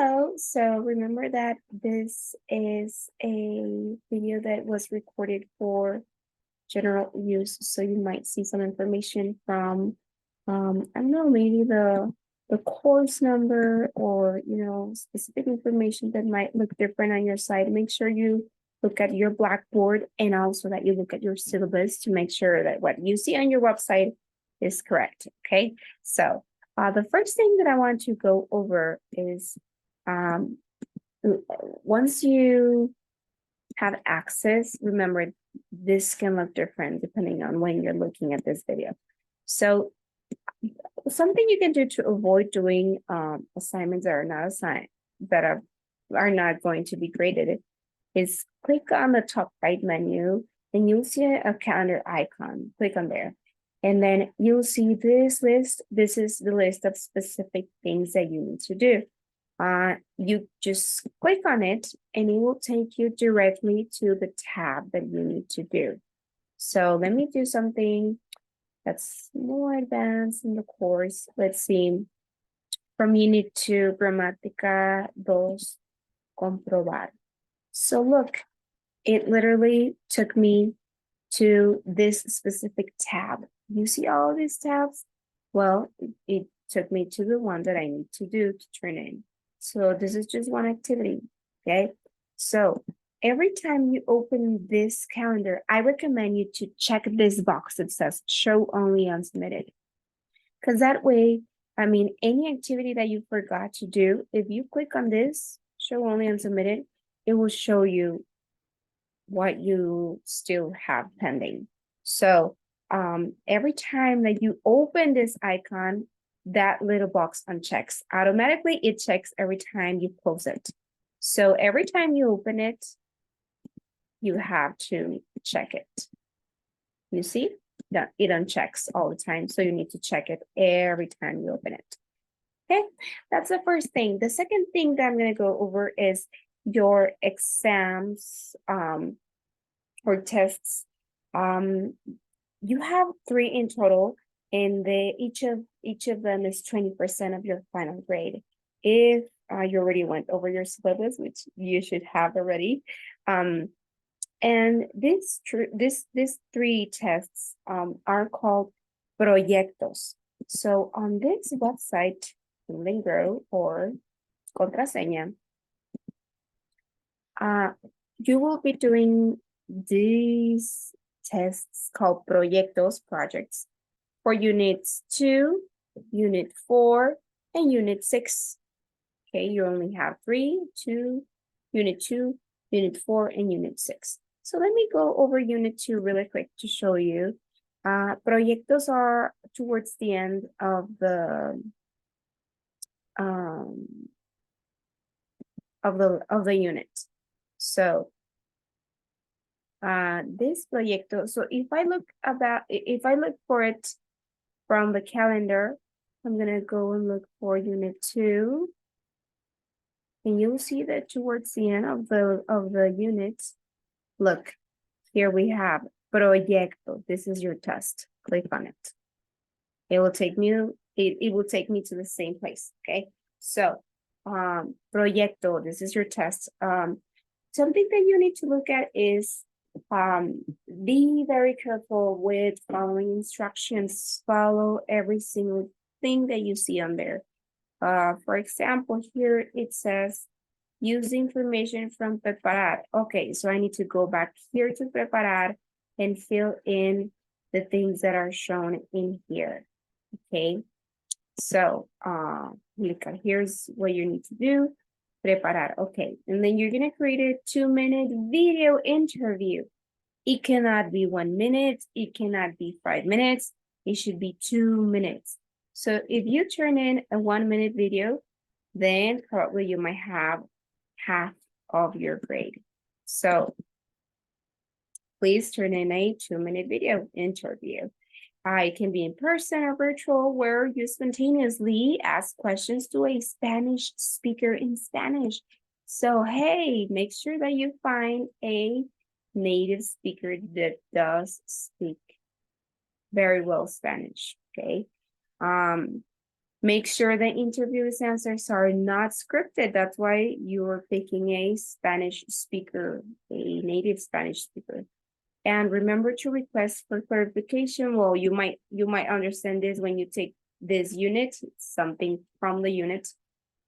Hello, so remember that this is a video that was recorded for general use, so you might see some information from, I don't know, maybe the course number or, specific information that might look different on your side. Make sure you look at your Blackboard and also that you look at your syllabus to make sure that what you see on your website is correct, okay? So the first thing that I want to go over is um, once you have access, remember this can look different depending on when you're looking at this video. So something you can do to avoid doing assignments that are not assigned, that are not going to be graded is click on the top right menu and you'll see a calendar icon. Click on there. And then you'll see this list. This is the list of specific things that you need to do. You just click on it and it will take you directly to the tab that you need to do. So let me do something that's more advanced in the course. Let's see. From Unit 2, Gramática 2, Comprobar. So look, it literally took me to this specific tab. You see all these tabs? Well, it took me to the one that I need to do to turn in. So this is just one activity, okay? So every time you open this calendar, I recommend you to check this box that says show only unsubmitted. Because that way, any activity that you forgot to do, if you click on this, show only unsubmitted, it will show you what you still have pending. So every time that you open this icon, that little box unchecks. Automatically, it checks every time you close it. So every time you open it, you have to check it. You see that it unchecks all the time. So you need to check it every time you open it. Okay, that's the first thing. The second thing that I'm going to go over is your exams or tests. You have 3 in total, and each of them is 20% of your final grade. If you already went over your syllabus, which you should have already, and these 3 tests are called proyectos. So on this website, Lingro or Contraseña, you will be doing these tests called proyectos, projects, for units 2, unit 4, and unit 6. Okay, you only have 3, 2, unit 2, unit 4, and unit 6. So let me go over unit 2 really quick to show you. Proyectos are towards the end of the unit. So this proyecto, so if I look for it from the calendar, I'm gonna go and look for unit 2, and you'll see that towards the end of the unit, look, here we have proyecto. This is your test. Click on it. It will take me to the same place. Okay, so proyecto, this is your test. Something that you need to look at is be very careful with following instructions. Follow every single thing that you see on there. For example, here it says use information from preparar. Okay, so I need to go back here to preparar and fill in the things that are shown in here. Okay, so here's what you need to do. Preparar. Okay, and then you're gonna create a 2-minute video interview. It cannot be 1 minute. It cannot be 5 minutes. It should be 2 minutes. So if you turn in a 1-minute video, then probably you might have half of your grade. So please turn in a 2-minute video interview. It can be in person or virtual, where you spontaneously ask questions to a Spanish speaker in Spanish. So, hey, make sure that you find a native speaker that does speak very well Spanish, okay? Make sure the interview's answers are not scripted. That's why you're picking a Spanish speaker, a native Spanish speaker. And remember to request for clarification. Well, you might understand this when you take this unit, something from the unit,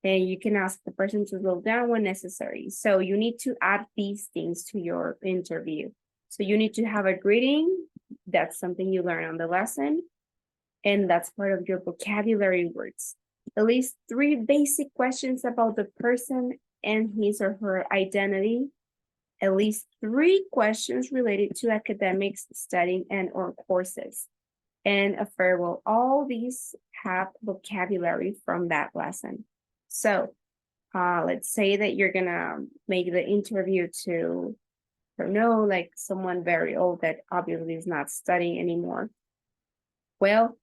and you can ask the person to slow down when necessary. So you need to add these things to your interview. So you need to have a greeting. That's something you learn on the lesson. And that's part of your vocabulary words. At least 3 basic questions about the person and his or her identity. At least 3 questions related to academics, studying, and or courses. And a farewell. All these have vocabulary from that lesson. So let's say that you're gonna make the interview to, I don't know, like someone very old that obviously is not studying anymore. Well,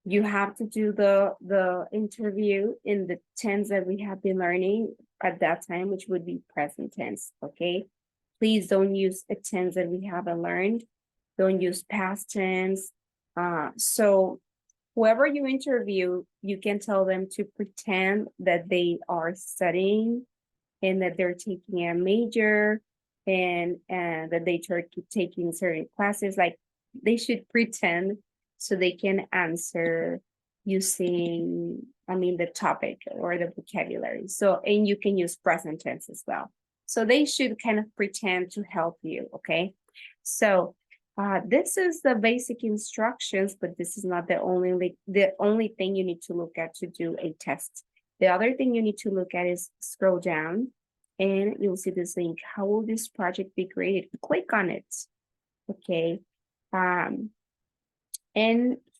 you have to do the interview in the tense that we have been learning at that time, which would be present tense, okay? Please don't use a tense that we haven't learned. Don't use past tense. So whoever you interview, you can tell them to pretend that they are studying and that they're taking a major and that they are taking certain classes. Like they should pretend so they can answer using, the topic or the vocabulary. So, and you can use present tense as well. So they should kind of pretend to help you, okay? So this is the basic instructions, but this is not the only thing you need to look at to do a test. The other thing you need to look at is scroll down and you'll see this link. How will this project be created? Click on it, okay? And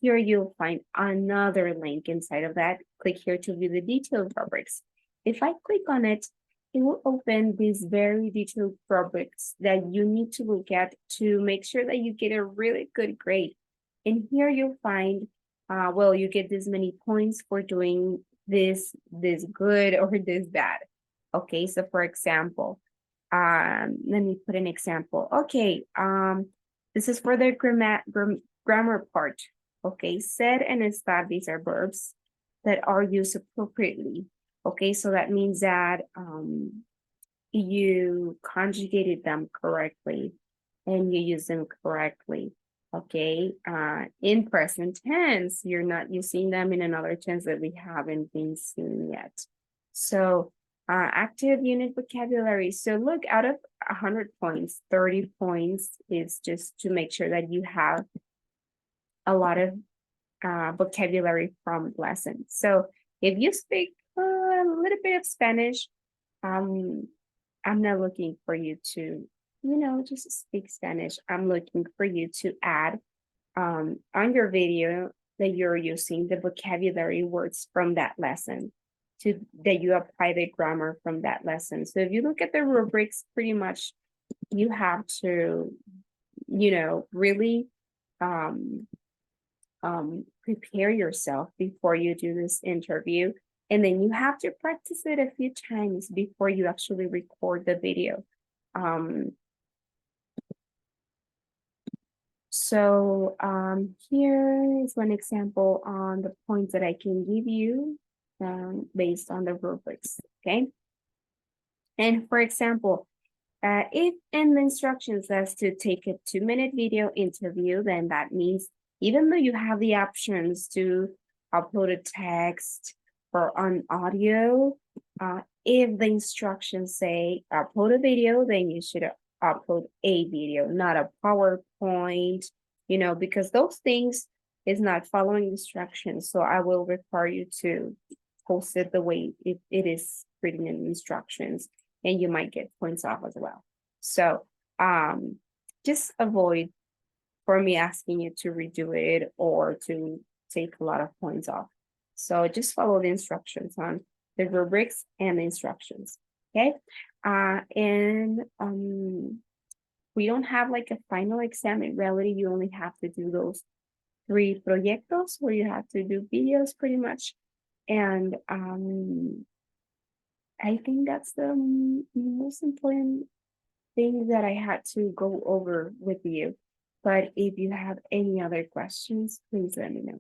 here you'll find another link inside of that. Click here to view the detailed rubrics. If I click on it, it will open these very detailed rubrics that you need to look at to make sure that you get a really good grade. And here you'll find, well, you get this many points for doing this good or this bad. Okay, so for example, let me put an example. Okay, this is for the grammar part. Okay, said and estar, these are verbs that are used appropriately. Okay, so that means that you conjugated them correctly and you use them correctly. Okay, in present tense, you're not using them in another tense that we haven't been seeing yet. So active unit vocabulary. So look, out of 100 points, 30 points is just to make sure that you have a lot of vocabulary from lessons. So if you speak a little bit of Spanish, I'm not looking for you to, just speak Spanish. I'm looking for you to add on your video that you're using the vocabulary words from that lesson, that you apply the grammar from that lesson. So if you look at the rubrics, pretty much you have to, really prepare yourself before you do this interview. And then you have to practice it a few times before you actually record the video. Here is one example on the points that I can give you based on the rubrics, okay? And for example, if in the instructions says to take a 2-minute video interview, then that means even though you have the options to upload a text or an audio, if the instructions say upload a video, then you should upload a video, not a PowerPoint, because those things is not following instructions. So I will require you to post it the way it is written in instructions, and you might get points off as well. So just avoid for me asking you to redo it or to take a lot of points off. So just follow the instructions on the rubrics and the instructions, okay? We don't have like a final exam. In reality, you only have to do those 3 proyectos where you have to do videos pretty much. And I think that's the most important thing that I had to go over with you. But if you have any other questions, please let me know.